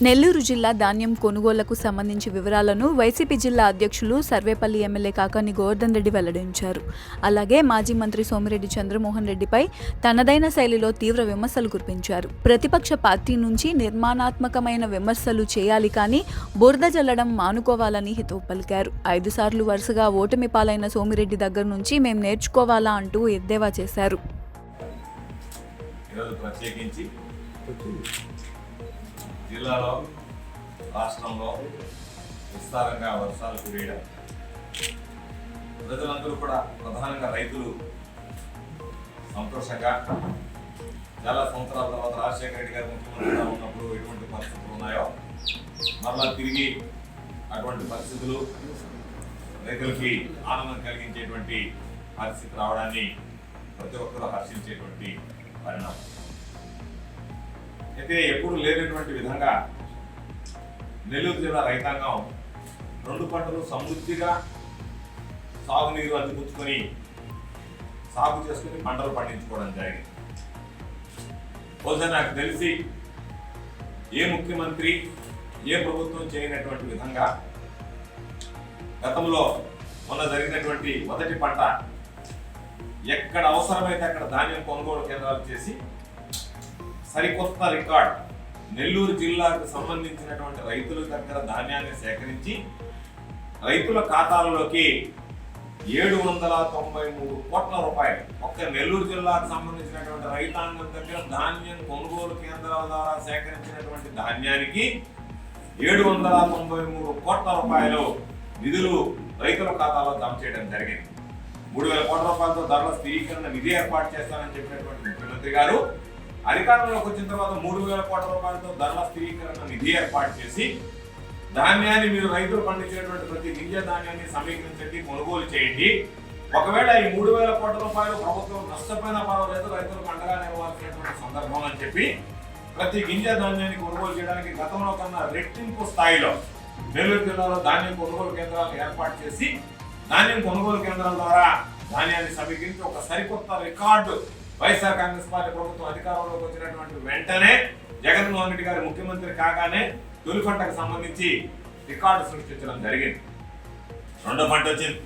నెల్లూరు జిల్లా ధాన్యం కొనుగోళ్లకు సంబంధించి వివరాలను వైసీపీ జిల్లా అధ్యక్షులు సర్వేపల్లి ఎమ్మెల్యే కాకాని గోవర్ధన్ రెడ్డి వెల్లడించారు. అలాగే మాజీ మంత్రి సోమిరెడ్డి చంద్రమోహన్ రెడ్డిపై తనదైన శైలిలో తీవ్ర విమర్శలు కురిపించారు. ప్రతిపక్ష పార్టీ నుంచి నిర్మాణాత్మకమైన విమర్శలు చేయాలి కానీ బురద జల్లడం మానుకోవాలని హితవు పలికారు. 5 సార్లు వరుసగా ఓటమి పాలైన సోమిరెడ్డి దగ్గర నుంచి మేం నేర్చుకోవాలా అంటూ ఎద్దేవా చేశారు. జిల్లాలో రాష్ట్రంలో విస్తారంగా వర్షాలు కురియడం, ప్రజలందరూ కూడా ప్రధానంగా రైతులు సంతోషంగా చాలా సంవత్సరాల తర్వాత రాజశేఖర రెడ్డి గారు ముఖ్యమంత్రిగా ఉన్నప్పుడు ఎటువంటి పరిస్థితులు ఉన్నాయో మరలా తిరిగి అటువంటి పరిస్థితులు రైతులకి ఆనందం కలిగించేటువంటి పరిస్థితి రావడాన్ని ప్రతి ఒక్కరూ హర్షించేటువంటి పరిణామం. అయితే ఎప్పుడు లేనటువంటి విధంగా నెల్లూరు జిల్లా రైతాంగం 2 పంటలు సమృద్ధిగా సాగునీరు అందిపుచ్చుకొని సాగు చేసుకుని పంటలు పండించుకోవడం జరిగింది. బహుశా నాకు తెలిసి ఏ ముఖ్యమంత్రి ఏ ప్రభుత్వం చేయనటువంటి విధంగా గతంలో మొన్న జరిగినటువంటి మొదటి పంట ఎక్కడ అవసరమైతే అక్కడ ధాన్యం కొనుగోలు కేంద్రాలు చేసి సరికొత్త రికార్డ్ నెల్లూరు జిల్లాకు సంబంధించినటువంటి రైతుల దగ్గర ధాన్యాన్ని సేకరించి రైతుల ఖాతాలలోకి 793 కోట్ల రూపాయలు ఒక్క నెల్లూరు జిల్లాకు సంబంధించినటువంటి రైతాంగం దగ్గర ధాన్యం కొనుగోలు కేంద్రాల ద్వారా సేకరించినటువంటి ధాన్యానికి 793 కోట్ల రూపాయలు నిధులు రైతుల ఖాతాలో జమ చేయడం జరిగింది. 3,000 కోట్ల రూపాయలతో ధరల స్థిరీకరణ నిధి ఏర్పాటు చేస్తానని చెప్పినటువంటి ముఖ్యమంత్రి గారు అధికారంలోకి వచ్చిన తర్వాత 3,000 కోట్ల రూపాయలతో ధరల స్థిరీకరణ నిధి ఏర్పాటు చేసి ధాన్యాన్ని మీరు రైతులు పండించినటువంటి ప్రతి గింజ ధాన్యాన్ని సమీకరించండి, కొనుగోలు చేయండి. ఒకవేళ ఈ 3,000 కోట్ల రూపాయలు ప్రభుత్వం నష్టపోయినా పర్వాలేదు, రైతులకు అండగా నిలవాల్సినటువంటి సందర్భం అని చెప్పి ప్రతి గింజ ధాన్యాన్ని కొనుగోలు చేయడానికి గతంలో కన్నా రెట్టింపు స్థాయిలో నెల్లూరు జిల్లాలో ధాన్యం కొనుగోలు కేంద్రాలను ఏర్పాటు చేసి ధాన్యం కొనుగోలు కేంద్రాల ద్వారా ధాన్యాన్ని సమీకరించి ఒక సరికొత్త రికార్డు వైఎస్ఆర్ కాంగ్రెస్ పార్టీ ప్రభుత్వం అధికారంలోకి వచ్చినటువంటి వెంటనే జగన్మోహన్ రెడ్డి గారు ముఖ్యమంత్రి కాగానే తొలి పంటకు సంబంధించి రికార్డు సృష్టించడం జరిగింది. 2వ పంట వచ్చింది.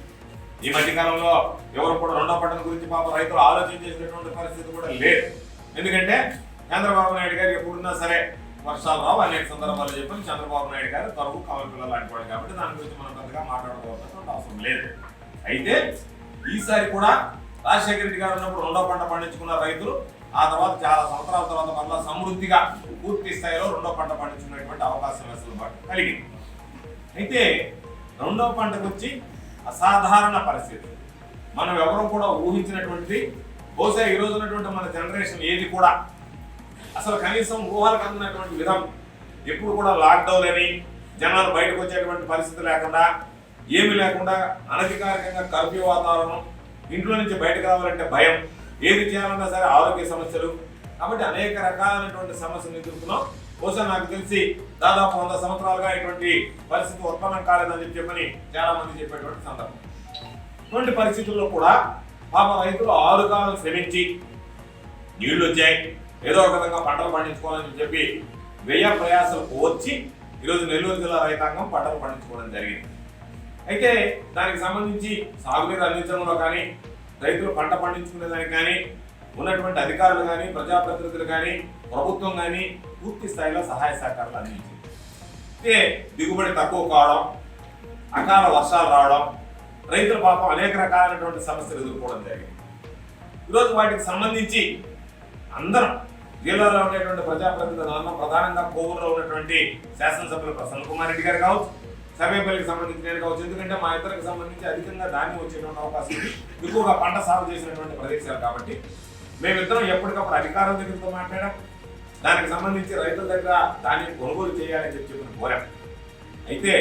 ఈ మధ్యకాలంలో ఎవరు కూడా 2వ పంట గురించి పాప రైతులు ఆలోచన చేసినటువంటి పరిస్థితి కూడా లేదు. ఎందుకంటే చంద్రబాబు నాయుడు గారు ఎప్పుడున్నా సరే వర్షాలు రావు అనేక సందర్భాలు చెప్పని చంద్రబాబు నాయుడు గారు తరువు కమల పిల్లలు లాంటి వాడు కాబట్టి దాని గురించి మనం పెద్దగా మాట్లాడుకోవాల్సినటువంటి అవసరం లేదు. అయితే ఈసారి కూడా రాజశేఖర రెడ్డి గారు ఉన్నప్పుడు 2వ పంట పండించుకున్న రైతులు ఆ తర్వాత చాలా సంవత్సరాల తర్వాత మళ్ళీ సమృద్ధిగా పూర్తి స్థాయిలో 2వ పంట పండించుకునేటువంటి అవకాశం వెసులుబాటు కలిగింది. అయితే 2వ పంటకు వచ్చి అసాధారణ పరిస్థితి మనం ఎవరూ కూడా ఊహించినటువంటిది. బహుశా ఈ రోజు ఉన్నటువంటి మన జనరేషన్ ఏది కూడా అసలు కనీసం ఊహలకు అందినటువంటి విధం. ఎప్పుడు కూడా లాక్డౌన్ అని జనాలు బయటకు వచ్చేటువంటి పరిస్థితి లేకుండా ఏమి లేకుండా అనధికారికంగా కర్ఫ్యూ వాతావరణం, ఇంట్లో నుంచి బయటకు రావాలంటే భయం, ఏది చేయాలన్నా సరే ఆరోగ్య సమస్యలు, కాబట్టి అనేక రకాలైనటువంటి సమస్యలు ఎదుర్కొన్నాం. బహుశా నాకు తెలిసి దాదాపు 100 సంవత్సరాలుగా ఇటువంటి పరిస్థితి ఉత్పన్నం కాలేదని చెప్పని చాలా మంది చెప్పేటువంటి సందర్భం. ఇటువంటి పరిస్థితుల్లో కూడా పాప రైతులు 6 కాలం శ్రమించి నీళ్లు వచ్చాయి, ఏదో ఒక విధంగా పంటలు పండించుకోవాలని చెప్పి వ్యయ ప్రయాసాలు వచ్చి ఈరోజు నెల్లూరు జిల్లా రైతాంగం పంటలు పండించుకోవడం జరిగింది. అయితే దానికి సంబంధించి సాగునీరు అందించడంలో కానీ రైతులు పంట పండించుకునేదానికి కానీ ఉన్నటువంటి అధికారులు కానీ ప్రజాప్రతినిధులు కానీ ప్రభుత్వం కానీ పూర్తి స్థాయిలో సహాయ సహకారాలు అందించింది. అయితే దిగుబడి తక్కువ కావడం, అకాల వర్షాలు రావడం, రైతుల పాపం అనేక రకాలైనటువంటి సమస్యలు ఎదుర్కోవడం జరిగింది. ఈరోజు వాటికి సంబంధించి అందరం జిల్లాలో ఉండేటువంటి ప్రజాప్రతినిధులు ప్రధానంగా కోవూరులో ఉన్నటువంటి శాసనసభ్యులు ప్రసన్న కుమార్ రెడ్డి గారు కావచ్చు, సర్వేపల్లికి సంబంధించి నేను కావచ్చు, ఎందుకంటే మా ఇద్దరికి సంబంధించి అధికంగా ధాన్యం వచ్చేటువంటి అవకాశం ఉంది, ఎక్కువగా పంట సాగు చేసినటువంటి ప్రదేశాలు కాబట్టి మేమిద్దరం ఎప్పటికప్పుడు అధికారుల దగ్గరతో మాట్లాడాం. దానికి సంబంధించి రైతుల దగ్గర ధాన్యం కొనుగోలు చేయాలని చెప్పి కోరాం. అయితే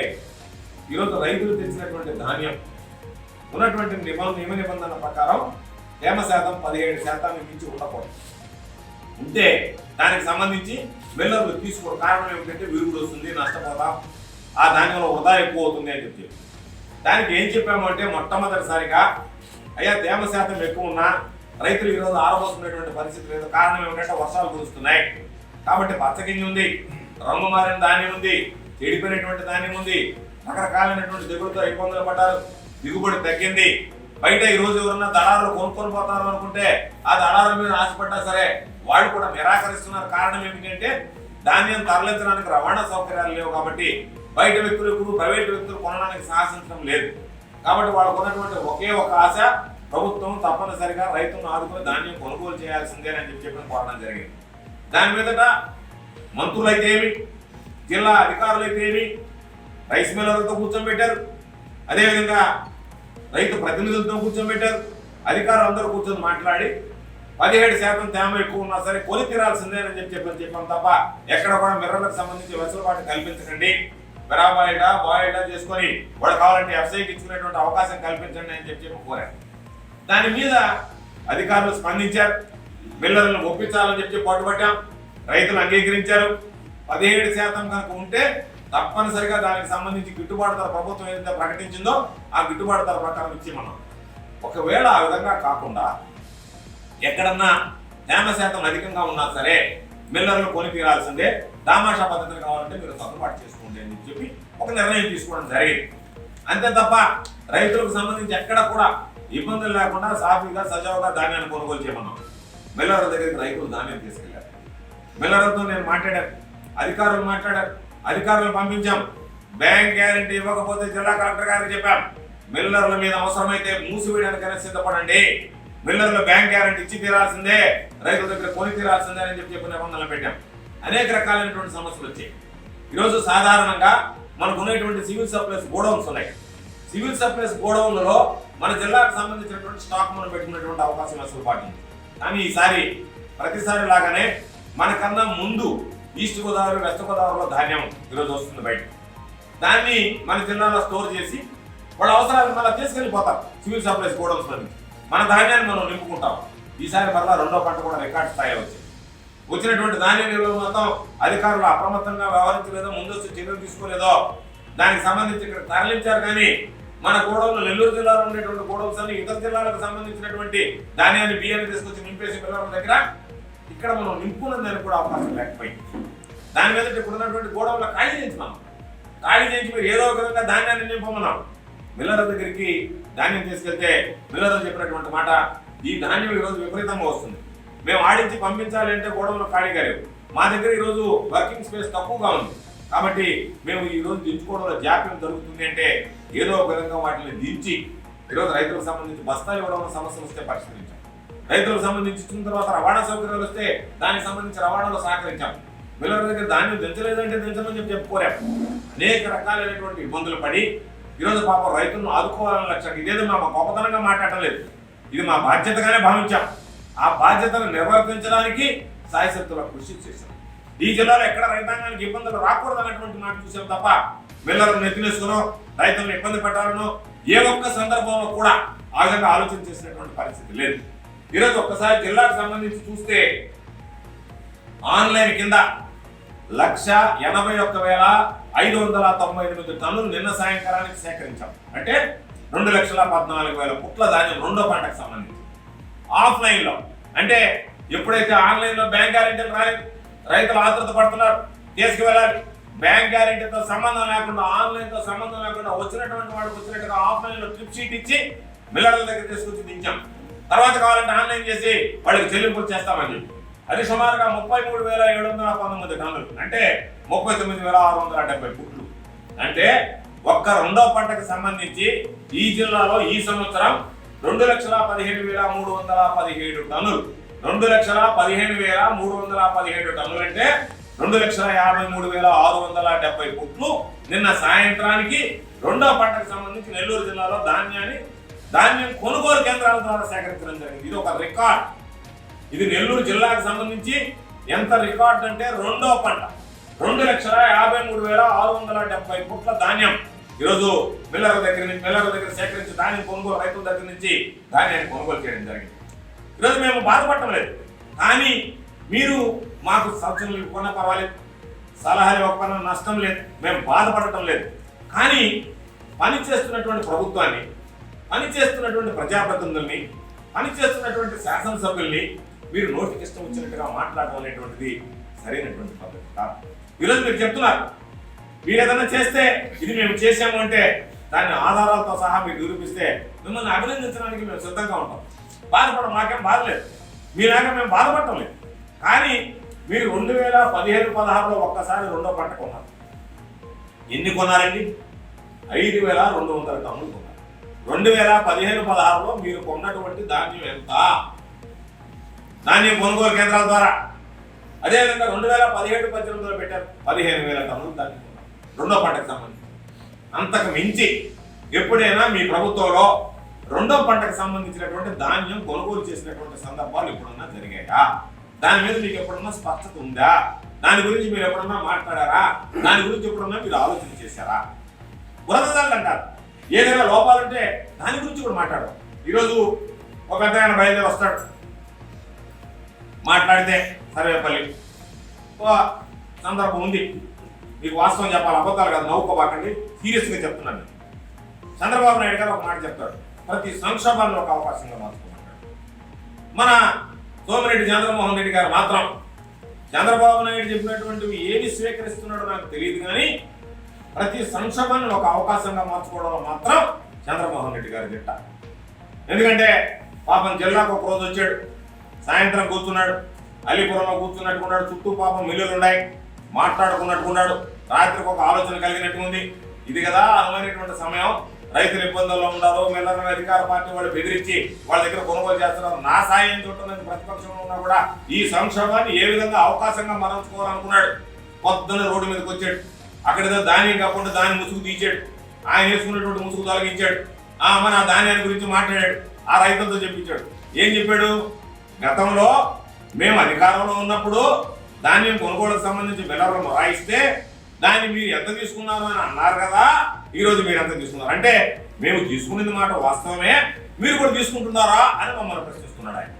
ఈరోజు రైతులు తెచ్చినటువంటి ధాన్యం ఉన్నటువంటి నియమ నిబంధనల ప్రకారం తేమ శాతం 17% మించి ఉండకూడదు. ఉంటే దానికి సంబంధించి మిల్లర్లు తీసుకోవడం కారణం ఏమిటంటే విరుగుడు వస్తుంది, నష్టపోతాం, ఆ ధాన్యంలో వృధా ఎక్కువ అవుతుంది అని చెప్పి దానికి ఏం చెప్పామంటే మొట్టమొదటిసారిగా అయ్యా తేమ శాతం ఎక్కువ ఉన్నా రైతులు ఈరోజు ఆరబోతున్నటువంటి పరిస్థితి లేదు. కారణం ఏమిటంటే వర్షాలు కురుస్తున్నాయి కాబట్టి పచ్చగింజ ఉంది, రంగు మారిన ధాన్యం ఉంది, చెడిపోయినటువంటి ధాన్యం ఉంది, రకరకాలైనటువంటి దిగులతో ఇబ్బందులు పడ్డారు, దిగుబడి తగ్గింది. బయట ఈ రోజు ఎవరన్నా దళారులు కొనుక్కొని పోతారు అనుకుంటే ఆ దళారుల మీద ఆశపడ్డా సరే వాళ్ళు కూడా నిరాకరిస్తున్నారు. కారణం ఏమిటంటే ధాన్యం తరలించడానికి రవాణా సౌకర్యాలు లేవు కాబట్టి బయట వ్యక్తులకు ప్రైవేట్ వ్యక్తులు కొనడానికి సాహసించడం లేదు. కాబట్టి వాళ్ళకు ఉన్నటువంటి ఒకే ఒక ఆశ, ప్రభుత్వం తప్పనిసరిగా రైతులను ఆదుకుని ధాన్యం కొనుగోలు చేయాల్సిందేనని చెప్పి కోరడం జరిగింది. దాని మీదట మంత్రులైతే ఏమి, జిల్లా అధికారులైతే ఏమి, రైస్ మిల్లర్లతో కూర్చోబెట్టారు, అదేవిధంగా రైతు ప్రతినిధులతో కూర్చోబెట్టారు. అధికారులు అందరూ కూర్చొని మాట్లాడి 17% తేమ ఎక్కువ ఉన్నా సరే కొని తీరాల్సిందేనని చెప్పాం తప్ప ఎక్కడ కూడా మిర్రర్లకు సంబంధించి వెసులుబాటు కల్పించకండి, బాయిల్డా చేసుకొని వాడు కావాలంటే ఎఫ్ఐకి ఇచ్చుకునేటువంటి అవకాశం కల్పించండి అని చెప్పి కోరారు. దాని మీద అధికారులు స్పందించారు, మిల్లర్లను ఒప్పించాలని చెప్పి పట్టుబట్టాం, రైతులు అంగీకరించారు. 17% కనుక ఉంటే తప్పనిసరిగా దానికి సంబంధించి గిట్టుబాటు ధర ప్రభుత్వం ఏదైతే ప్రకటించిందో ఆ గిట్టుబాటు ధర ప్రకారం ఇచ్చి మనం ఒకవేళ ఆ విధంగా కాకుండా ఎక్కడన్నా తేమ శాతం అధికంగా ఉన్నా సరే మిల్లర్లు కొని తీరాల్సిందే, దామాషా పద్ధతిని కావాలంటే మీరు సర్దుబాటు చేసుకోండి అని చెప్పి ఒక నిర్ణయం తీసుకోవడం జరిగింది. అంతే తప్ప రైతులకు సంబంధించి ఎక్కడ కూడా ఇబ్బందులు లేకుండా సాఫీగా సజావుగా ధాన్యాన్ని కొనుగోలు చేయమన్నాం. మిల్లర్ల దగ్గరికి రైతులు ధాన్యం తీసుకెళ్లారు. మిల్లర్లతో నేను మాట్లాడాను, అధికారులు మాట్లాడారు, అధికారులు పంపించాం. బ్యాంక్ గ్యారెంటీ ఇవ్వకపోతే జిల్లా కలెక్టర్ గారికి చెప్పాం, మిల్లర్ల మీద అవసరమైతే మూసివేయడానికైనా సిద్ధపడండి, మిల్లర్లు బ్యాంక్ గ్యారెంటీ ఇచ్చి తీరాల్సిందే, రైతుల దగ్గర కొని తీరాల్సిందే అని చెప్పి నిబంధనలు పెట్టాం. అనేక రకాలైనటువంటి సమస్యలు వచ్చాయి. ఈరోజు సాధారణంగా మనకు ఉన్నటువంటి సివిల్ సప్లైస్ గోడౌన్స్ ఉన్నాయి. సివిల్ సప్లైస్ గోడౌన్లలో మన జిల్లాకు సంబంధించినటువంటి స్టాక్ మనం పెట్టుకునేటువంటి అవకాశం అసలు పాటింది. కానీ ఈసారి ప్రతిసారి లాగానే మనకన్నా ముందు ఈస్ట్ గోదావరి, వెస్ట్ గోదావరిలో ధాన్యం ఈరోజు వస్తుంది బయట. దాన్ని మన జిల్లాలో స్టోర్ చేసి వాళ్ళ అవసరాలు మళ్ళీ తీసుకెళ్ళిపోతారు సివిల్ సప్లైస్ గోడౌన్స్ నుంచి. మన ధాన్యాన్ని మనం నింపుకుంటాం. ఈసారి మళ్ళీ రెండో పంట కూడా రికార్డ్ స్థాయిలో వచ్చింది. వచ్చినటువంటి ధాన్య నిల్వలు మొత్తం అధికారులు అప్రమత్తంగా వ్యవహరించలేదో, ముందస్తు చర్యలు తీసుకోలేదో దానికి సంబంధించి ఇక్కడ తరలించారు. కానీ మన గోడౌన్లు నెల్లూరు జిల్లాలో ఉండేటువంటి గోడౌన్స్ అన్ని ఇతర జిల్లాలకు సంబంధించినటువంటి ధాన్యాన్ని బియ్యాన్ని తీసుకొచ్చి నింపేసి పిల్లల దగ్గర ఇక్కడ మనం నింపుకున్నదానికి కూడా అవకాశం లేకపోయింది. దాని మీద ఇప్పుడు ఉన్నటువంటి గోడౌన్లో ఖాళీ చేయించున్నాం. ఖాళీ చేయించి మీరు ఏదో ఒక విధంగా ధాన్యాన్ని నింపమన్నాం. మిల్లర్ల దగ్గరికి ధాన్యం తీసుకెళ్తే మిల్లర్లు చెప్పినటువంటి మాట, ఈ ధాన్యం ఈరోజు విపరీతంగా వస్తుంది, మేము ఆడించి పంపించాలి అంటే గోడౌన్లో ఖాళీగా లేవు, మా దగ్గర ఈరోజు వర్కింగ్ స్పేస్ తక్కువగా ఉంది, కాబట్టి మేము ఈరోజు దించుకోవడంలో జాప్యం జరుగుతుంది అంటే ఏదో ఒక విధంగా వాటిని దించి ఈరోజు రైతులకు సంబంధించి బస్తాలు ఇవ్వడంలో సమస్యలు వస్తే పరిష్కరించాం. రైతులకు సంబంధించి ఇచ్చిన తర్వాత రవాణా సౌకర్యాలు వస్తే దానికి సంబంధించి రవాణాలో సహకరించాం. మిల్లర్ల దగ్గర ధాన్యం దించలేదంటే దించమని చెప్పుకోరాం. అనేక రకాలైనటువంటి ఇబ్బందులు పడి ఈరోజు పాపం రైతులను ఆదుకోవాలని లక్ష్యం. ఇదేదో మా గొప్పతనంగా మాట్లాడటం లేదు, ఇది మా బాధ్యతగానే భావించాం. ఆ బాధ్యతను నిర్వర్తించడానికి సాయశక్తుల కృషి చేశాం. ఈ జిల్లాలో ఎక్కడ రైతాంగానికి ఇబ్బందులు రాకూడదు అన్నటువంటి మాట చూసాం తప్ప మిల్లర్లను నెత్తినేసుకునో రైతులను ఇబ్బంది పెట్టాలనో ఏ ఒక్క సందర్భంలో కూడా ఆ విధంగా ఆలోచన చేసినటువంటి పరిస్థితి లేదు. ఈరోజు ఒక్కసారి జిల్లాకు సంబంధించి చూస్తే ఆన్లైన్ కింద 181,598 టన్నులు నిన్న సాయంకాలానికి సేకరించాం. అంటే 2,14,000 పుట్ల ధాన్యం రెండో పంటకు సంబంధించి. ఆఫ్లైన్లో అంటే ఎప్పుడైతే ఆన్లైన్లో బ్యాంక్ గ్యారెంటీలు రాలేదు, రైతులు ఆతృత పడుతున్నారు, తీసుకువెళ్ళాలి. బ్యాంక్ గ్యారెంటీతో సంబంధం లేకుండా, ఆన్లైన్తో సంబంధం లేకుండా వచ్చినటువంటి వాళ్ళకి వచ్చినట్టుగా ఆఫ్లైన్లో ట్రిప్ షీట్ ఇచ్చి మిల్లర్ల దగ్గర తీసుకొచ్చి దించాం. తర్వాత కావాలంటే ఆన్లైన్ చేసి వాళ్ళకి చెల్లింపులు చేస్తామని చెప్పి అది సుమారుగా 33,719 టన్నులు, అంటే 39,670 పుట్లు. అంటే ఒక్క రెండో పంటకు సంబంధించి ఈ జిల్లాలో ఈ సంవత్సరం 2,15,317 టన్నులు. 2,15,317 టన్నులు అంటే 2,53,670 పుట్లు నిన్న సాయంత్రానికి రెండో పంటకు సంబంధించి నెల్లూరు జిల్లాలో ధాన్యం కొనుగోలు కేంద్రాల ద్వారా సేకరించడం జరిగింది. ఇది ఒక రికార్డ్. ఇది నెల్లూరు జిల్లాకు సంబంధించి ఎంత రికార్డ్ అంటే రెండో పంట 2,53,670 పుట్ల ధాన్యం ఈరోజు మిల్లర్ల దగ్గర సేకరించి ధాన్యం కొనుగోలు, రైతుల దగ్గర నుంచి ధాన్యాన్ని కొనుగోలు చేయడం జరిగింది. ఈరోజు మేము బాధపడటం లేదు, కానీ మీరు మాకు సూచనలు ఇవ్వకుండా పర్వాలేదు, సలహాలు ఇవ్వకపోయినా నష్టం లేదు, మేము బాధపడటం లేదు. కానీ పని చేస్తున్నటువంటి ప్రభుత్వాన్ని, పని చేస్తున్నటువంటి ప్రజాప్రతినిధుల్ని, పని చేస్తున్నటువంటి శాసనసభ్యుల్ని మీరు నోటికి ఇష్టం వచ్చినట్టుగా మాట్లాడడం అనేటువంటిది సరైనటువంటి పద్ధతి కాదు. ఈరోజు మీరు చెప్తున్నారు, మీరు ఏదైనా చేస్తే ఇది మేము చేసాము అంటే దాన్ని ఆధారాలతో సహా మీకు నిరూపిస్తే మిమ్మల్ని అభినందించడానికి మేము సిద్ధంగా ఉంటాం. బాధపడడం మాకేం బాధలేదు, మీలాగా మేము బాధపడటం లేదు. కానీ మీరు 2015-16లో ఒక్కసారి రెండో పంట కొన్నారు. ఎన్ని కొన్నారండి? 5,200 టన్నులు కొన్నారు. 2015-16లో మీరు కొన్నటువంటి ధాన్యం ఎంత? ధాన్యం కొనుగోలు కేంద్రాల ద్వారా. అదేవిధంగా 2017-18లో పెట్టారు 15,000 టన్నులు ధాన్యం కొన్నారు రెండో పంటకు సంబంధించి. అంతకు మించి ఎప్పుడైనా మీ ప్రభుత్వంలో రెండో పంటకు సంబంధించినటువంటి ధాన్యం కొనుగోలు చేసినటువంటి సందర్భాలు ఎప్పుడన్నా జరిగాయా? దాని మీద మీకు ఎప్పుడన్నా స్పష్టత ఉందా? దాని గురించి మీరు ఎప్పుడన్నా మాట్లాడారా? దాని గురించి ఎప్పుడన్నా మీరు ఆలోచన చేశారా? బురదదారులు అంటారు, ఏదైనా లోపాలంటే దాని గురించి కూడా మాట్లాడరు. ఈరోజు ఒక పెద్ద ఆయన బయలుదేరి వస్తాడు, మాట్లాడితే సర్వేపల్లి సందర్భం ఉంది. మీకు వాస్తవం చెప్పాలి, అబద్ధాలు కాదు, నవ్వుకోబాకండి, సీరియస్గా చెప్తున్నాను. చంద్రబాబు నాయుడు గారు ఒక మాట చెప్తాడు, ప్రతి సంక్షోభాన్ని ఒక అవకాశంగా మార్చుకోమంటాడు. మన సోమిరెడ్డి చంద్రమోహన్ రెడ్డి గారు మాత్రం చంద్రబాబు నాయుడు చెప్పినటువంటివి ఏమి స్వీకరిస్తున్నాడో నాకు తెలియదు, కానీ ప్రతి సంక్షోభాన్ని ఒక అవకాశంగా మార్చుకోవడంలో మాత్రం చంద్రమోహన్ రెడ్డి గారు దిట్ట. ఎందుకంటే పాపం జిల్లాకు ఒక రోజు వచ్చాడు, సాయంత్రం కూర్చున్నాడు, అలీపురంలో కూర్చున్నట్టుకున్నాడు, చుట్టూ పాపం మిల్లులు ఉన్నాయి, మాట్లాడుకున్నట్టుకున్నాడు, రాత్రికి ఒక ఆలోచన కలిగినట్టు ఉంది. ఇది కదా అనువైనటువంటి సమయం, రైతులు ఇబ్బందుల్లో ఉన్నారు, మిల్లర్ల అధికార పార్టీ వాళ్ళు బెదిరించి వాళ్ళ దగ్గర కొనుగోలు చేస్తున్నారు, నా సాయం చూడటానికి ప్రతిపక్షంలో ఉన్నా కూడా ఈ సంక్షోభాన్ని ఏ విధంగా అవకాశంగా మరల్చుకోవాలనుకున్నాడు. పొద్దున్న రోడ్డు మీదకి వచ్చాడు, అక్కడేదో ధాన్యం కాకుండా దాన్ని ముసుగు తీసాడు, ఆయన వేసుకున్నటువంటి ముసుగు తొలగించాడు, మన ధాన్యాన్ని గురించి మాట్లాడాడు, ఆ రైతులతో చెప్పించాడు. ఏం చెప్పాడు? గతంలో మేము అధికారంలో ఉన్నప్పుడు ధాన్యం కొనుగోలుకు సంబంధించి మిల్లర్లను రాయిస్తే దాన్ని మీరు ఎంత తీసుకున్నారు అని అన్నారు కదా, ఈరోజు మీరు ఎంత తీసుకున్నారు అంటే మేము తీసుకునేది మాట వాస్తవమే, మీరు కూడా తీసుకుంటున్నారా అని మమ్మల్ని ప్రశ్నిస్తున్నాడు ఆయన.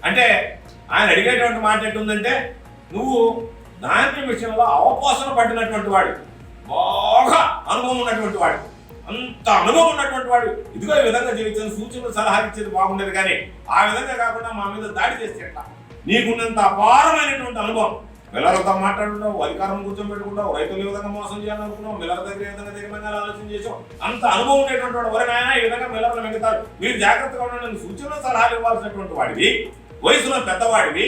అంటే ఆయన అడిగేటువంటి మాట ఎట్టుందంటే, నువ్వు ధాన్యం విషయంలో అవపోసన పడినటువంటి వాడు, బాగా అనుభవం ఉన్నటువంటి వాడు, అంత అనుభవం ఉన్నటువంటి వాడు, ఇదిగో ఈ విధంగా జీవించిన సూచనలు సలహా ఇచ్చేది బాగుండేది, కానీ ఆ విధంగా కాకుండా మా మీద దాడి చేస్తే ఎట్లా? నీకున్నంత అపారమైనటువంటి అనుభవం, మిల్లర్లతో మాట్లాడుతున్నావు, అధికారం కూర్చోబెట్టుకుంటావు, రైతులు ఏ విధంగా మోసం చేయాలనుకున్నావు, మిల్లర్ దగ్గర ఏ విధంగా తీర్మానంగా ఆలోచన చేసావు, అంత అనుభవం ఉండేటువంటి వాడు ఎవరైనా ఈ విధంగా మిల్లర్లు మిగతారు, మీరు జాగ్రత్తగా ఉండండి, సూచనలు సలహాలు ఇవ్వాల్సినటువంటి వాడివి, వయసులో పెద్దవాడివి,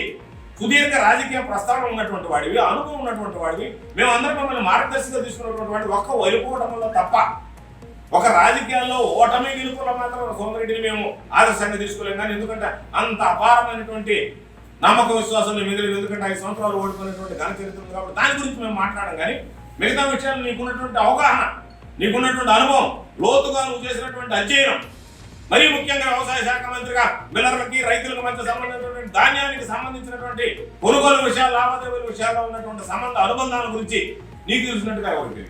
సుదీర్ఘ రాజకీయ ప్రస్థానం ఉన్నటువంటి వాడివి, అనుభవం ఉన్నటువంటి వాడివి, మేమందరం మిమ్మల్ని మార్గదర్శిగా తీసుకున్నటువంటి వాడివి, ఒక్క వైపుకోవడంలో తప్ప ఒక రాజకీయాల్లో ఓటమి గెలుపులో మాత్రం సోమిరెడ్డిని మేము ఆదర్శంగా తీసుకోలేము. కానీ ఎందుకంటే అంత అపారమైనటువంటి నమ్మక విశ్వాసం మిగిలిన, ఎందుకంటే 5 సంవత్సరాలు ఓడిపోయినటువంటి ఘన చరిత్ర ఉంది కాబట్టి దాని గురించి మేము మాట్లాడడం. కానీ మిగతా విషయాలు నీకున్నటువంటి అవగాహన, నీకున్నటువంటి అనుభవం, లోతుగా నువ్వు చేసినటువంటి అధ్యయనం, మరీ ముఖ్యంగా వ్యవసాయ శాఖ మంత్రిగా మిల్లర్లకి రైతులకు మధ్య సంబంధించినటువంటి ధాన్యానికి సంబంధించినటువంటి కొనుగోలు విషయాలు, లావాదేవీల విషయాల్లో ఉన్నటువంటి అనుబంధాల గురించి నీకు తెలిసినట్టుగా ఎవరికి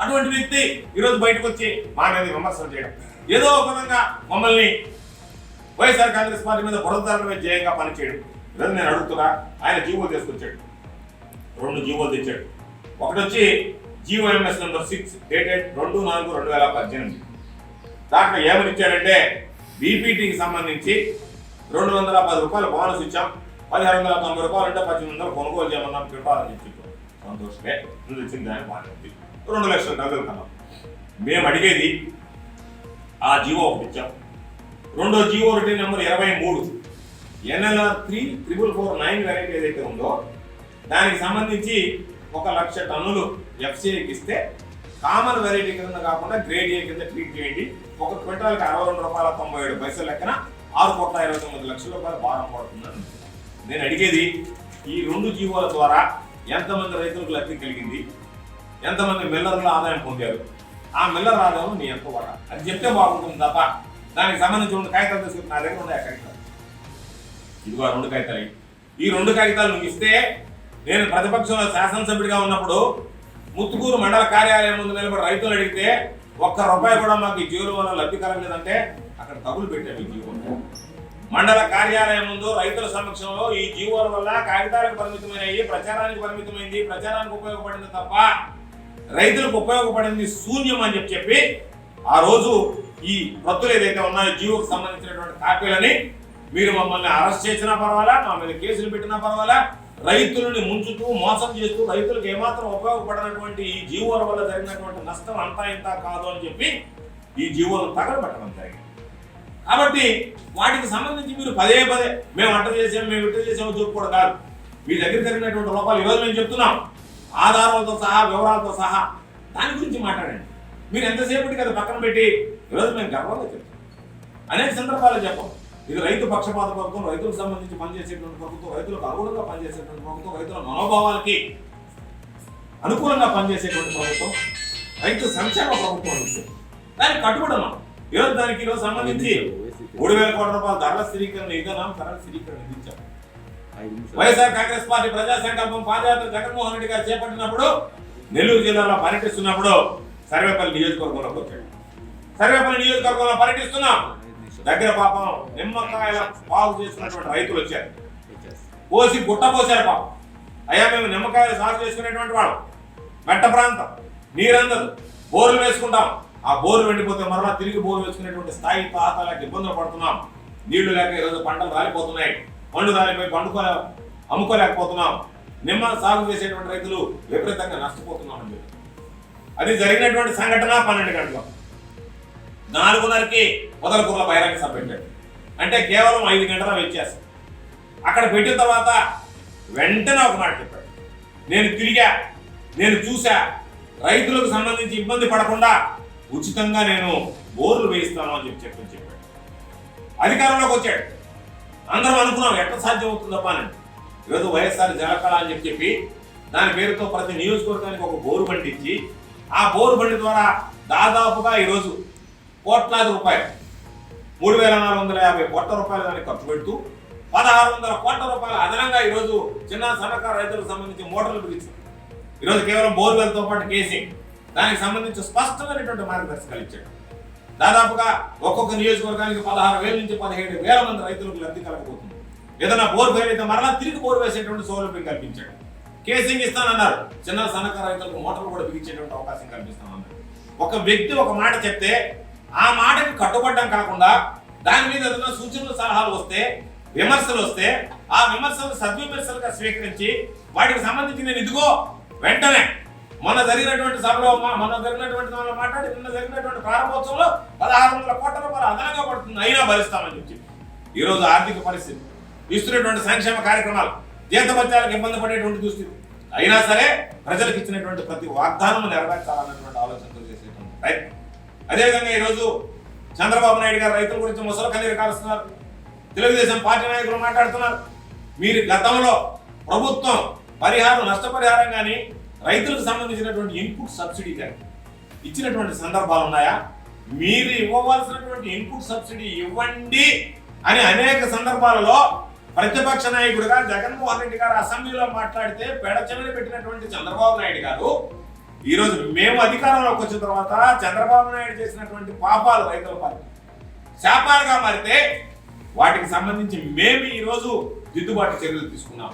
అటువంటి వ్యక్తి ఈరోజు బయటకు వచ్చి మా మీద విమర్శలు చేయడం, ఏదో ఒక విధంగా మమ్మల్ని వైఎస్ఆర్ కాంగ్రెస్ పార్టీ మీద బురదదారుల జయంగా పనిచేయడం. ఈరోజు నేను అడుగుతున్నా, ఆయన జీవో తీసుకొచ్చాడు, 2 జీవోలు తెచ్చాడు. ఒకటి వచ్చి జీఓఎంఎస్ నెంబర్ 6 డేటెడ్ 2/4/2018. దాంట్లో ఏమని ఇచ్చాడంటే, బీపీటీకి సంబంధించి 210 రూపాయలు బోనస్ ఇచ్చాం, 1690 రూపాయలు అంటే 1800 కొనుగోలు చేయమన్నాం, పెట్టాలని చెప్పి సంతోషమే, నువ్వు ఇచ్చింది దాన్ని బాగుంది, 2 లక్షల టన్నులు కన్నాం. మేము అడిగేది ఆ జీవో ఒకటి ఇచ్చాం. రెండో జీవో ఒకటి నెంబర్ 23 NLR 34449 వెరైటీ ఏదైతే ఉందో దానికి సంబంధించి 1,00,000 టన్నులు ఎఫ్సీఐకి ఇస్తే కామన్ వెరైటీ కింద కాకుండా గ్రేడ్ ఏ కింద ట్రీట్ చేయండి. ఒక క్వింటాల్కి 62 రూపాయల 97 లెక్కన 6,29 లక్షల రూపాయలు భారం పడుతుందని. నేను అడిగేది, ఈ 2 జీవోల ద్వారా ఎంతమంది రైతులకు లబ్ధి కలిగింది, ఎంతమంది మిల్లర్ల ఆదాయం పొందారు, ఆ మిల్లర్ ఆదాయం నీ ఎంత వాడా అది చెప్తే బాగుంటుంది తప్ప దానికి సంబంధించి 2 కాగితాలు తీసుకుని నా దగ్గర ఉన్నాయి. ఆ కాగితాలు ఇదిగో 2 కాగితాలు. ఈ 2 కాగితాలు నువ్వు ఇస్తే నేను ప్రతిపక్షంలో శాసనసభ్యుడిగా ఉన్నప్పుడు ముత్తుకూరు మండల కార్యాలయం ముందు నిలబడి రైతులు అడిగితే ₹1 కూడా మాకు ఈ జీవోల వల్ల లబ్ధి కలగలేదంటే అక్కడ తగులు పెట్టాము. ఈ జీవో మండల కార్యాలయం ముందు రైతుల సమక్షంలో ఈ జీవోల వల్ల కాగితాలకు పరిమితమైనవి, ప్రచారానికి పరిమితమైంది, ప్రచారానికి ఉపయోగపడింది తప్ప రైతులకు ఉపయోగపడింది శూన్యం అని చెప్పి ఆ రోజు ఈ ప్రతులు ఏదైతే ఉన్నాయో జీవోకు సంబంధించినటువంటి కాపీలని మీరు మమ్మల్ని అరెస్ట్ చేసినా పర్వాలా, మా మీద కేసులు పెట్టినా పర్వాలా, రైతులని ముంచుతూ మోసం చేస్తూ రైతులకు ఏమాత్రం ఉపయోగపడినటువంటి ఈ జీవోల వల్ల జరిగినటువంటి నష్టం అంతా ఇంత కాదు అని చెప్పి ఈ జీవోలను తగలబెట్టడం జరిగింది. కాబట్టి వాటికి సంబంధించి మీరు పదే మేము అట్ట చేసాము మేము ఇట్ట చేసామో చెప్పుకోవడం కాదు. మీ దగ్గర జరిగినటువంటి లోపాలు ఈరోజు మేము చెప్తున్నాం, ఆధారాలతో సహా వివరాలతో సహా దాని గురించి మాట్లాడండి. మీరు ఎంతసేపటికి అది పక్కన పెట్టి ఈరోజు మేము గర్వంగా చెప్తాం, అనేక సందర్భాలు చెప్పాం. ఇది రైతు పక్షపాత ప్రభుత్వం, రైతులకు సంబంధించి పనిచేసేటువంటి ప్రభుత్వం, రైతులకు అనుగుణంగా పనిచేసేటువంటి ప్రభుత్వం, రైతుల మనోభావాలకి అనుకూలంగా పనిచేసేటువంటి ప్రభుత్వం, రైతు సంక్షేమ ప్రభుత్వం నుంచి దానికి కట్టుబడి ఉన్నాం. ఈరోజు సంబంధించి 3,000 కోట్ల రూపాయల ధరల స్థిరీకరణ నిధనం ధరల స్థిరీకరణ నిధించాం. వైఎస్ఆర్ కాంగ్రెస్ పార్టీ ప్రజా సంకల్పం పాదయాత్ర జగన్మోహన్ రెడ్డి గారు చేపట్టినప్పుడు నెల్లూరు జిల్లాలో పర్యటిస్తున్నప్పుడు సర్వేపల్లి నియోజకవర్గంలోకి వచ్చాడు. సర్వేపల్లి నియోజకవర్గంలో పర్యటిస్తున్నాం. దగ్గర పాపం నిమ్మకాయల సాగు చేస్తున్నటువంటి రైతులు వచ్చారు, పోసి గుట్ట పోసారు. పాపం అయ్యా మేము నిమ్మకాయలు సాగు చేసుకునేటువంటి వాళ్ళు, మెట్ట ప్రాంతం, నీరందదు, బోర్లు వేసుకుంటాం. ఆ బోర్లు ఎండిపోతే మరలా తిరిగి బోర్లు వేసుకునేటువంటి స్థాయి తాతలకు ఇబ్బందులు పడుతున్నాం. నీళ్లు లేక ఈరోజు పంటలు రాలిపోతున్నాయి, పండు రాలిపోయి అమ్ముకోలేకపోతున్నాం. నిమ్మ సాగు చేసేటువంటి రైతులు విపరీతంగా నష్టపోతున్నామని చెప్పి అది జరిగినటువంటి సంఘటన 12 గంటలు 4:30కి మొదలకూరుల బహిరంగ సభ పెట్టాడు. అంటే కేవలం 5 గంటల వ్యత్యాసం. అక్కడ పెట్టిన తర్వాత వెంటనే ఒక మాట చెప్పాడు, నేను తిరిగా, నేను చూసా, రైతులకు సంబంధించి ఇబ్బంది పడకుండా ఉచితంగా నేను బోర్లు వేయిస్తాను అని చెప్పాడు. అధికారంలోకి వచ్చాడు. అందరం అనుకున్నాం ఎట్లా సాధ్యం అవుతుందప్ప అని. ఈరోజు వైఎస్ఆర్ జలకళ అని చెప్పి దాని పేరుతో ప్రతి నియోజకవర్గానికి ఒక బోరు బండి ఇచ్చి ఆ బోరు బండి ద్వారా దాదాపుగా ఈరోజు కోట్లాది రూపాయలు 3,450 కోట్ల రూపాయలు దానికి ఖర్చు పెడుతూ 1,600 కోట్ల రూపాయలు అదనంగా ఈరోజు చిన్న సన్నకారు రైతులకు సంబంధించి మోటార్లు బిగించారు. ఈరోజు కేవలం బోర్వెల్తో పాటు కేసింగ్ దానికి సంబంధించి స్పష్టమైనటువంటి మార్గదర్శకాలు ఇచ్చాడు. దాదాపుగా ఒక్కొక్క నియోజకవర్గానికి 16,000 నుంచి 17,000 మంది రైతులకు లబ్ధి కలగబోతుంది. ఏదైనా బోర్ ఫెయిల్ అయితే మరలా తిరిగి బోర్ వేసేటువంటి సౌలభ్యం కల్పించాడు. కేసింగ్ ఇస్తానన్నారు, చిన్న సన్నకారు రైతులకు మోటార్లు కూడా బిగించేటువంటి అవకాశం కల్పిస్తామన్నారు. ఒక వ్యక్తి ఒక మాట చెప్తే ఆ మాటకి కట్టుబడ్డం కాకుండా దాని మీద ఏదైనా సూచనలు సలహాలు వస్తే, విమర్శలు వస్తే ఆ విమర్శలు సద్విమర్శలుగా స్వీకరించి వాటికి సంబంధించి నేను ఇదిగో వెంటనే మొన్న జరిగినటువంటి సభలో మాట్లాడి నిన్న జరిగినటువంటి ప్రారంభోత్సవంలో 1,600 కోట్ల రూపాయలు అదనంగా పడుతుంది, అయినా భరిస్తామని చెప్పి ఈరోజు ఆర్థిక పరిస్థితి, ఇస్తున్నటువంటి సంక్షేమ కార్యక్రమాలు, జీతభత్యాలకు ఇబ్బంది పడేటువంటి దుస్థితి, అయినా సరే ప్రజలకు ఇచ్చినటువంటి ప్రతి వాగ్దానం నెరవేర్చాలన్నటువంటి ఆలోచనతో చేసేటువంటి రైతు. అదేవిధంగా ఈరోజు చంద్రబాబు నాయుడు గారు రైతుల గురించి ముసలి కన్నీరు కారుస్తున్నారు. తెలుగుదేశం పార్టీ నాయకులు మాట్లాడుతున్నారు, మీరు గతంలో ప్రభుత్వం నష్టపరిహారం కానీ రైతులకు సంబంధించినటువంటి ఇన్పుట్ సబ్సిడీ కానీ ఇచ్చినటువంటి సందర్భాలు ఉన్నాయా? మీరు ఇవ్వవలసినటువంటి ఇన్పుట్ సబ్సిడీ ఇవ్వండి అని అనేక సందర్భాలలో ప్రతిపక్ష నాయకుడిగా జగన్మోహన్ రెడ్డి గారు అసెంబ్లీలో మాట్లాడితే పెడచెవిన పెట్టినటువంటి చంద్రబాబు నాయుడు గారు ఈరోజు మేము అధికారంలోకి వచ్చిన తర్వాత చంద్రబాబు నాయుడు చేసినటువంటి పాపాలు రైతుల పార్టీ శాపాలుగా మారితే వాటికి సంబంధించి మేము ఈరోజు దిద్దుబాటు చర్యలు తీసుకున్నాం.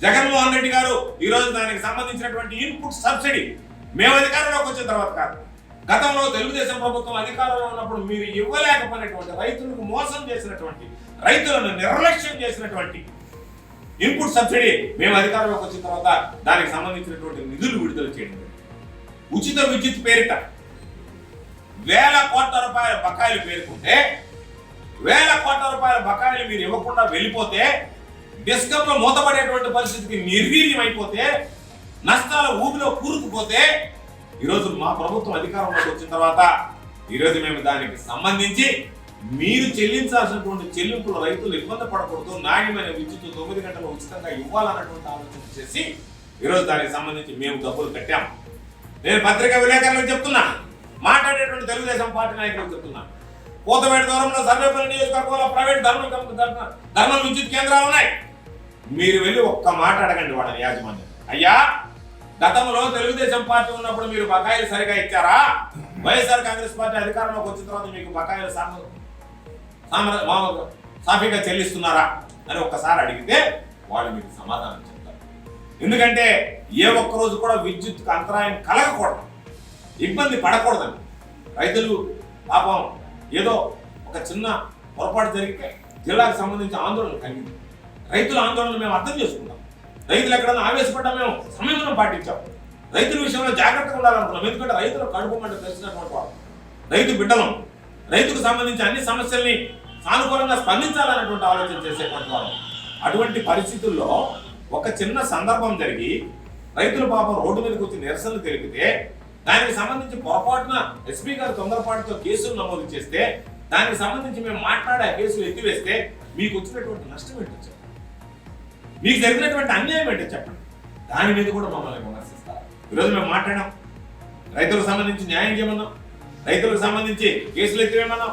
జగన్మోహన్ రెడ్డి గారు ఈరోజు దానికి సంబంధించినటువంటి ఇన్పుట్ సబ్సిడీ మేము అధికారంలోకి వచ్చిన తర్వాత కాదు, గతంలో తెలుగుదేశం ప్రభుత్వం అధికారంలో ఉన్నప్పుడు మీరు ఇవ్వలేకపోయినటువంటి, రైతులకు మోసం చేసినటువంటి, రైతులను నిర్లక్ష్యం చేసినటువంటి ఇన్పుట్ సబ్సిడీ మేము అధికారంలోకి వచ్చిన తర్వాత దానికి సంబంధించినటువంటి నిధులు విడుదల చేయడం. ఉచిత విద్యుత్ పేరిట 1,000 కోట్ల రూపాయల బకాయిలు పేర్కొంటే 1,000 కోట్ల రూపాయల బకాయిలు మీరు ఇవ్వకుండా వెళ్ళిపోతే డిస్కంలో మూతపడేటువంటి పరిస్థితికి నిర్వీర్యం అయిపోతే నష్టాల ఊబిలో కూరుకుపోతే ఈరోజు మా ప్రభుత్వం అధికారంలోకి వచ్చిన తర్వాత ఈరోజు మేము దానికి సంబంధించి మీరు చెల్లించాల్సినటువంటి చెల్లింపులు రైతులు ఇబ్బంది పడకూడదు, నాణ్యమైన విద్యుత్ 9 గంటలు ఉచితంగా ఇవ్వాలన్నటువంటి ఆలోచన చేసి ఈరోజు దానికి సంబంధించి మేము డబ్బులు కట్టాము. నేను పత్రికా విలేకరులకు చెప్తున్నా, మాట్లాడేటువంటి తెలుగుదేశం పార్టీ నాయకులకు చెప్తున్నా, కోతవేట దూరంలో సర్వేపల్లి నియోజకవర్గంలో ప్రైవేట్ ధర్మల్ విద్యుత్ కేంద్రాలు ఉన్నాయి. మీరు వెళ్ళి ఒక్క మాట అడగండి వాళ్ళ యాజమాన్యం, అయ్యా గతంలో తెలుగుదేశం పార్టీ ఉన్నప్పుడు మీరు బకాయిలు సరిగా ఇచ్చారా? వైఎస్ఆర్ కాంగ్రెస్ పార్టీ అధికారంలోకి వచ్చిన తర్వాత మీకు బకాయిలు సాఫీగా చెల్లిస్తున్నారా అని ఒక్కసారి అడిగితే వాళ్ళు మీకు సమాధానం చెప్తారు. ఎందుకంటే ఏ ఒక్క రోజు కూడా విద్యుత్కు అంతరాయం కలగకూడదు, ఇబ్బంది పడకూడదని రైతులు పాపం ఏదో ఒక చిన్న పొరపాటు జరిగితే జిల్లాకు సంబంధించి ఆందోళన కలిగింది. రైతుల ఆందోళన మేము అర్థం చేసుకుంటాం. రైతులు ఎక్కడన్నా ఆవేశపడ్డా మేము సంయమనం పాటించాం. రైతుల విషయంలో జాగ్రత్తగా ఉండాలనుకున్నాం. ఎందుకంటే రైతులు కడుపుమంటే తెలిసినటువంటి వాడు, రైతు బిడ్డలం, రైతుకు సంబంధించి అన్ని సమస్యల్ని సానుకూలంగా స్పందించాలన్నటువంటి ఆలోచన చేసేటువంటి వాడు. అటువంటి పరిస్థితుల్లో ఒక చిన్న సందర్భం జరిగి రైతులు పాపం రోడ్డు మీదకి వచ్చి నిరసనలు తెలిపితే దానికి సంబంధించి పొరపాటున ఎస్పీ గారు తొందరపాటుతో కేసులు నమోదు చేస్తే దానికి సంబంధించి మేము మాట్లాడే కేసులు ఎత్తివేస్తే మీకు వచ్చినటువంటి నష్టం ఏంటో చెప్పండి, మీకు జరిగినటువంటి అన్యాయం ఏంటో చెప్పండి. దాని మీద కూడా మమ్మల్ని విమర్శిస్తారు. ఈరోజు మేము మాట్లాడాం, రైతులకు సంబంధించి న్యాయం చేయమన్నాం, రైతులకు సంబంధించి కేసులు ఎత్తివేయమన్నాం,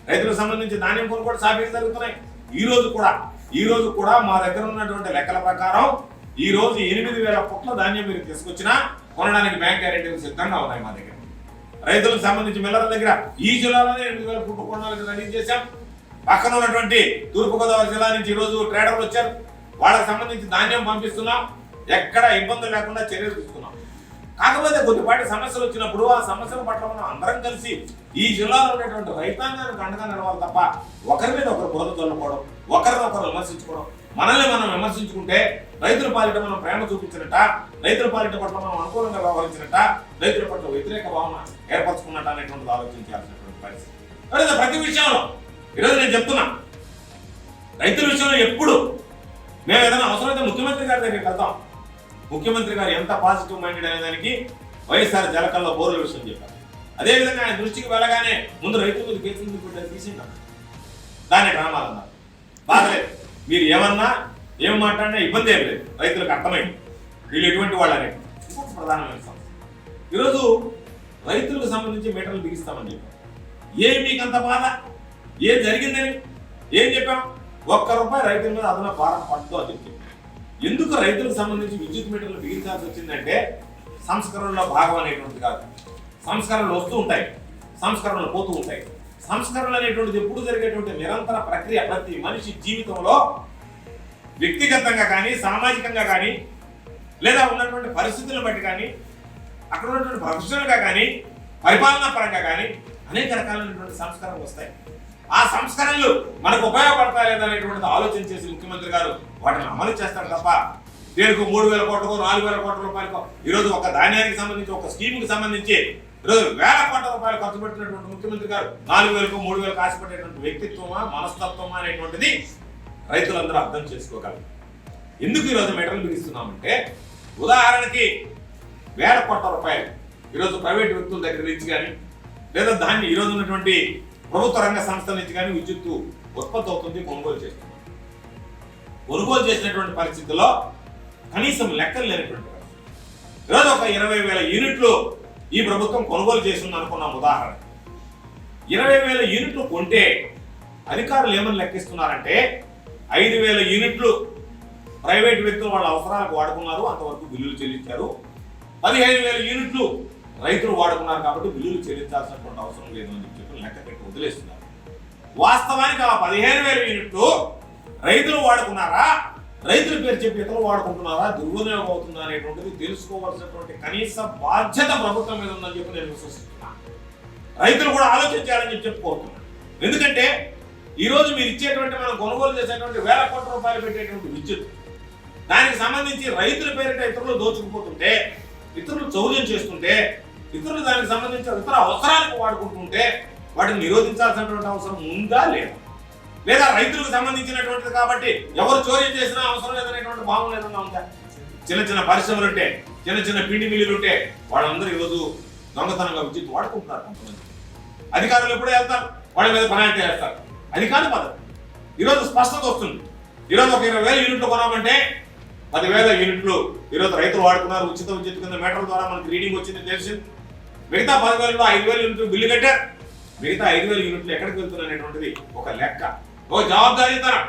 రైతులకు సంబంధించి ధాన్యం కొనుగోలు సాఫీలు జరుగుతున్నాయి. ఈ రోజు కూడా మా దగ్గర ఉన్నటువంటి లెక్కల ప్రకారం ఈ రోజు 8,000 పుట్ల ధాన్యం మీరు తీసుకొచ్చినా కొనడానికి బ్యాంక్ గ్యారెంటీలు సిద్ధంగా ఉన్నాయి మా దగ్గర. రైతులకు సంబంధించి మిల్లర్ల దగ్గర ఈ జిల్లాలోనే 8,000 పుట్లు కొనడానికి రెడీ చేశాం. పక్కన ఉన్నటువంటి తూర్పుగోదావరి జిల్లా నుంచి ఈ రోజు ట్రేడర్లు వచ్చారు, వాళ్ళకి సంబంధించి ధాన్యం పంపిస్తున్నాం. ఎక్కడ ఇబ్బందులు లేకుండా చర్యలు తీసుకున్నాం. కాకపోతే కొద్దిపాటి సమస్యలు వచ్చినప్పుడు ఆ సమస్యల పట్ల మనం అందరం కలిసి ఈ జిల్లాలో ఉన్నటువంటి రైతాంగానికి అండగా నిలవాలి తప్ప ఒకరి మీద ఒకరు బురద చల్లుకోవడం, ఒకరినొకరు విమర్శించుకోవడం. మనల్ని మనం విమర్శించుకుంటే రైతుల పాలిట మనం ప్రేమ చూపించినట్ట, రైతుల పాలిట పట్ల మనం అనుకూలంగా వ్యవహరించినట్ట, రైతుల పట్ల వ్యతిరేక భావన ఏర్పరచుకున్నట్ట అనేటువంటి ఆలోచించాల్సినటువంటి పరిస్థితి. అయితే ప్రతి విషయంలో ఈరోజు నేను చెప్తున్నా, రైతుల విషయంలో ఎప్పుడు మేము ఏదైనా అవసరమైతే ముఖ్యమంత్రి గారి దగ్గరికి వెళ్తాం. ముఖ్యమంత్రి గారు ఎంత పాజిటివ్ మైండెడ్ అనే దానికి వైఎస్ఆర్ జలకల్లో బోర్ల విషయం చెప్పారు. అదేవిధంగా ఆయన దృష్టికి వెళ్ళగానే ముందు రైతుల మీద కేసులు పెట్టారు, తీసింటారు. దాన్ని డ్రామాలు అన్నారు. బాధలేదు, మీరు ఏమన్నా ఏం మాట్లాడినా ఇబ్బంది ఏం లేదు, రైతులకు అర్థమైంది వీళ్ళు ఎటువంటి వాళ్ళని. ఇంకొక ప్రధానమైన సమస్య, ఈరోజు రైతులకు సంబంధించి మీటర్లు బిగిస్తామని చెప్పాం. ఏం మీకు అంత బాధ, ఏం జరిగిందని ఏం చెప్పాం? ₹1 రైతుల మీద అదన భారం పడుతూ అని చెప్పి. ఎందుకు రైతులకు సంబంధించి విద్యుత్ మీటర్లు బిగించాల్సి వచ్చిందంటే సంస్కరణలో భాగం అనేటువంటిది కాదు. సంస్కరణలు వస్తూ ఉంటాయి, సంస్కరణలు పోతూ ఉంటాయి. సంస్కరణలు అనేటువంటిది ఎప్పుడు జరిగేటువంటి నిరంతర ప్రక్రియ. ప్రతి మనిషి జీవితంలో వ్యక్తిగతంగా కానీ సామాజికంగా కానీ లేదా ఉన్నటువంటి పరిస్థితులను బట్టి కానీ అక్కడ ఉన్నటువంటి ప్రొఫెషనల్గా కానీ పరిపాలనా పరంగా కానీ అనేక రకాలైనటువంటి సంస్కరణలు వస్తాయి. ఆ సంస్కరణలు మనకు ఉపయోగపడతాయి లేదనేటువంటిది ఆలోచన చేసి ముఖ్యమంత్రి గారు వాటిని అమలు చేస్తారు తప్ప దీనికి 3,000 కోట్లకో 4,000 కోట్ల రూపాయలకో ఈరోజు ఒక ధాన్యానికి సంబంధించి ఒక స్కీమ్కి సంబంధించి ఈరోజు వేల కోట్ల రూపాయలు ఖర్చు పెట్టినటువంటి ముఖ్యమంత్రి గారు 4,000కో 3,000 ఆశ పెట్టేటువంటి వ్యక్తిత్వమా మనస్తత్వమా అనేటువంటిది రైతులందరూ అర్థం చేసుకోగలరు. ఎందుకు ఈరోజు మీటర్లు బిగిస్తున్నామంటే ఉదాహరణకి వేల కోట్ల రూపాయలు ఈరోజు ప్రైవేట్ వ్యక్తుల దగ్గర నుంచి కానీ లేదా దాన్ని ఈరోజు ఉన్నటువంటి ప్రభుత్వ రంగ సంస్థల నుంచి కానీ విద్యుత్తు ఉత్పత్తి అవుతుంది, కొనుగోలు చేస్తుంది. కొనుగోలు చేసినటువంటి పరిస్థితుల్లో కనీసం లెక్కలు లేనటువంటి పరిస్థితి. ఈరోజు ఒక 20,000 యూనిట్లు ఈ ప్రభుత్వం కొనుగోలు చేస్తుంది అనుకున్నాం. ఉదాహరణ 20,000 యూనిట్లు కొంటే అధికారులు ఏమని లెక్కిస్తున్నారంటే 5,000 యూనిట్లు ప్రైవేట్ వ్యక్తులు వాళ్ళ అవసరాలకు వాడుకున్నారు, అంతవరకు బిల్లులు చెల్లించారు. 15,000 యూనిట్లు రైతులు వాడుకున్నారు కాబట్టి బిల్లులు చెల్లించాల్సినటువంటి అవసరం లేదు అని చెప్పి లెక్క పెట్టి వదిలేస్తున్నారు. వాస్తవానికి ఆ 15,000 యూనిట్లు రైతులు వాడుకున్నారా, రైతుల పేరు చెప్పి ఇతరులు వాడుకుంటున్నారా, దుర్వినియోగం అవుతుందా అనేటువంటిది తెలుసుకోవాల్సినటువంటి కనీస బాధ్యత ప్రభుత్వం మీద ఉందని చెప్పి నేను విశ్వసిస్తున్నాను. రైతులు కూడా ఆలోచించాలని చెప్పి కోరుతున్నాను. ఎందుకంటే ఈరోజు మీరు ఇచ్చేటువంటి మనం కొనుగోలు చేసేటువంటి వేల కోట్ల రూపాయలు పెట్టేటువంటి విద్యుత్ దానికి సంబంధించి రైతుల పేరిట ఇతరులు దోచుకుపోతుంటే, ఇతరులు చౌర్యం చేస్తుంటే, ఇతరులు దానికి సంబంధించిన ఇతర అవసరాలకు వాడుకుంటుంటే వాటిని నిరోధించాల్సినటువంటి అవసరం ఉందా లేదా? లేదా రైతులకు సంబంధించినటువంటిది కాబట్టి ఎవరు చోరీ చేసినా అవసరం లేదనేటువంటి భావం లేదన్నా ఉందా? చిన్న చిన్న పరిశ్రమలు ఉంటే, చిన్న చిన్న పిండి మిల్లులు ఉంటే వాళ్ళందరూ ఈరోజు దొంగతనంగా విద్యుత్ వాడుకుంటున్నారు. కొంతమంది అధికారులు ఎప్పుడూ వెళ్తారు, వాళ్ళ మీద పనాయితీ వేస్తారు. అది కాదు పద్ధతి. ఈరోజు స్పష్టత వస్తుంది. ఈరోజు ఒక 20,000 యూనిట్లు కొనామంటే 10,000 యూనిట్లు ఈరోజు రైతులు వాడుకున్నారు. ఉచిత విద్యుత్ కింద మీటర్ల ద్వారా మనకి రీడింగ్ వచ్చింది తెలిసింది. మిగతా 10,000లో 5,000 యూనిట్లు బిల్లు కట్టారు. మిగతా 5,000 యూనిట్లు ఎక్కడికి వెళ్తున్నాయి అనేటువంటిది ఒక లెక్క, ఒక జవాబుదారీతనం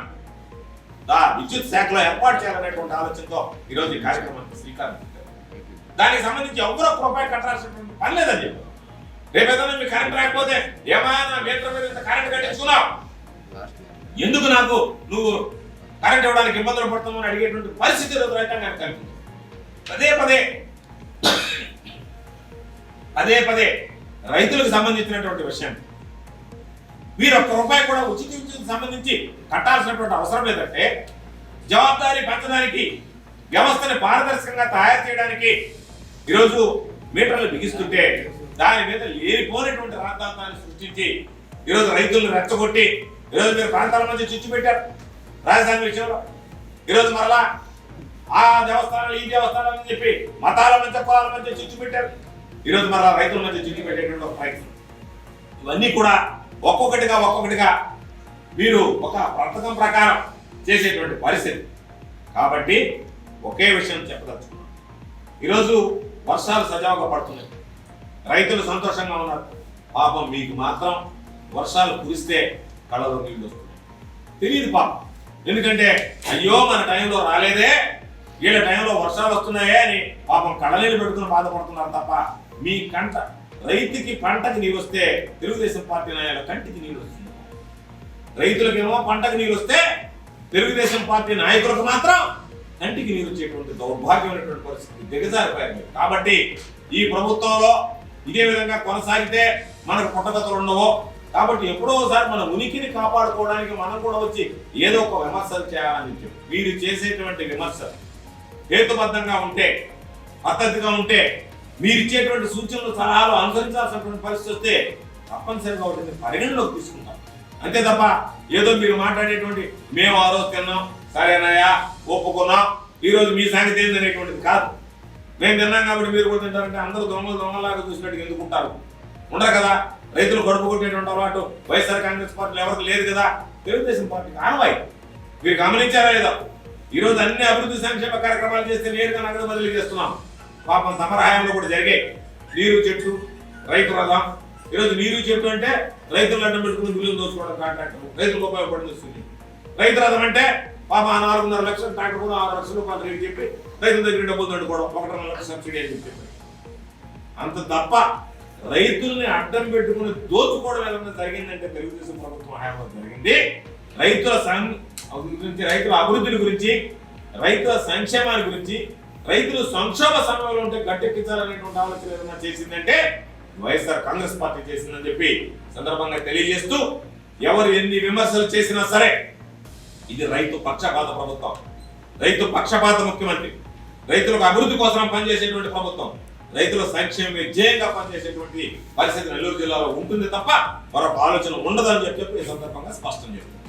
విద్యుత్ శాఖలో ఏర్పాటు చేయాలనేటువంటి ఆలోచనతో ఈరోజు ఈ కార్యక్రమానికి శ్రీకారం చుట్టారు. దానికి సంబంధించి ఎవరో రూపాయి కట్టాల్సినటువంటి పని లేదని చెప్పారు. రేపు ఏదైనా మీకు కరెంట్ రాకపోతే ఏమైనా మీటర్ మీద ఇంత కరెంట్ కట్టించుకున్నావు, ఎందుకు నాకు నువ్వు కరెంట్ ఇవ్వడానికి ఇబ్బందులు పడుతున్నామని అడిగేటువంటి పరిస్థితి ఈరోజు రైతాంగానికి కలిగింది. పదే రైతులకు సంబంధించినటువంటి విషయం మీరు ₹1 కూడా ఉచిత విద్యుత్ సంబంధించి కట్టాల్సినటువంటి అవసరం లేదంటే జవాబారి పెంచడానికి వ్యవస్థని పారదర్శకంగా తయారు చేయడానికి ఈరోజు మీటర్లు బిగిస్తుంటే దాని మీద లేనిపోయినటువంటి రాద్ధాంతాన్ని సృష్టించి ఈరోజు రైతులను రెచ్చగొట్టి ఈరోజు మీరు ప్రాంతాల మధ్య చిచ్చు పెట్టారు రాజధాని విషయంలో. ఈరోజు మరలా ఆ దేవస్థానాలు ఈ దేవస్థానాలు అని చెప్పి మతాల మధ్య కులాల మధ్య చిచ్చు పెట్టారు. ఈరోజు మరలా రైతుల మధ్య చిచ్చు పెట్టేటువంటి ఒక ప్రయత్నం. ఇవన్నీ కూడా ఒక్కొక్కటిగా మీరు ఒక పథకం ప్రకారం చేసేటువంటి పరిస్థితి. కాబట్టి ఒకే విషయం చెప్పదలుచుకున్నాం. ఈరోజు వర్షాలు సజావుగా పడుతున్నాయి, రైతులు సంతోషంగా ఉన్నారు. పాపం మీకు మాత్రం వర్షాలు కురిస్తే కళ్ళలో నీళ్ళు వస్తున్నాయి. తెలియదు పాపం. ఎందుకంటే అయ్యో మన టైంలో రాలేదే, వీళ్ళ టైంలో వర్షాలు వస్తున్నాయే అని పాపం కళ్ళనీళ్ళు పెడుతున్న బాధపడుతున్నారు తప్ప మీ కంట రైతుకి పంటకి నీరు వస్తే తెలుగుదేశం పార్టీ నాయకుల కంటికి నీళ్ళు వస్తుంది. రైతులకేమో పంటకు నీరు వస్తే తెలుగుదేశం పార్టీ నాయకులకు మాత్రం కంటికి నీరు వచ్చేటువంటి దౌర్భాగ్యమైనటువంటి పరిస్థితి దిగజారిపోయింది. కాబట్టి ఈ ప్రభుత్వంలో ఇదే విధంగా కొనసాగితే మనకు పుట్టగతులు ఉండవు. కాబట్టి ఎప్పుడో ఒకసారి మన ఉనికిని కాపాడుకోవడానికి మనం కూడా వచ్చి ఏదో ఒక విమర్శలు చేయాలని చెప్పి మీరు చేసేటువంటి విమర్శలు హేతుబద్ధంగా ఉంటే, పద్ధతిగా ఉంటే, మీరు ఇచ్చేటువంటి సూచనలు సలహాలు అనుసరించాల్సినటువంటి పరిస్థితి వస్తే తప్పనిసరిగా ఉంటుంది పరిగణలోకి తీసుకుంటాం. అంతే తప్ప ఏదో మీరు మాట్లాడేటువంటి మేము ఆ రోజు తిన్నాం సరేనాయా ఒప్పుకున్నాం ఈరోజు మీ సంగతి ఏందనేటువంటిది కాదు. మేము తిన్నాం కాబట్టి మీరు కూడా తింటారంటే అందరూ దొంగలాగా చూసినట్టు ఎందుకుంటారు? ఉండరు కదా. రైతులు గడుపు కొట్టేటువంటి అలవాటు వైఎస్ఆర్ కాంగ్రెస్ పార్టీలో ఎవరికి లేదు కదా. తెలుగుదేశం పార్టీకి ఆనవాయి. మీరు గమనించారా లేదా? ఈరోజు అన్ని అభివృద్ధి సంక్షేమ కార్యక్రమాలు చేస్తే నేరుగా నగదు బదిలీ చేస్తున్నాం. పాపం సమరహాయంలో కూడా జరిగాయి. నీరు చెట్టు రైతు రథం. ఈరోజు నీరు చెట్టు అంటే రైతులు అడ్డం పెట్టుకుని బిల్లులు దోచుకోవడం కాంట్రాక్టర్ రైతులకు ఉపయోగపడుతుంది. రైతు రథం అంటే పాప 4.5 లక్షలు ట్రాక్టర్ కూడా 6 లక్షల రూపాయలు రేటు చెప్పి రైతుల దగ్గర డబ్బులు దండుకోవడం 1.5 లక్షల సబ్సిడీ అని చెప్పి అంత తప్ప రైతుల్ని అడ్డం పెట్టుకుని దోచుకోవడం ఏదైనా జరిగిందంటే తెలుగుదేశం ప్రభుత్వం హయాంలో జరిగింది. రైతుల గురించి, రైతుల అభివృద్ధిని గురించి, రైతుల సంక్షేమాల గురించి, రైతులు సంక్షోభ సమయంలో ఉంటే గట్టెక్కించాలనేటువంటి ఆలోచన ఏదైనా చేసిందంటే వైఎస్ఆర్ కాంగ్రెస్ పార్టీ చేసిందని చెప్పి సందర్భంగా తెలియజేస్తూ, ఎవరు ఎన్ని విమర్శలు చేసినా సరే ఇది రైతు పక్షపాత ప్రభుత్వం, రైతు పక్షపాత ముఖ్యమంత్రి, రైతులకు అభివృద్ధి కోసం పనిచేసేటువంటి ప్రభుత్వం, రైతుల సంక్షేమ విజయంగా పనిచేసేటువంటి పరిస్థితి నెల్లూరు జిల్లాలో ఉంటుంది తప్ప మరొక ఆలోచన ఉండదని చెప్పి ఈ సందర్భంగా స్పష్టం చేస్తుంది.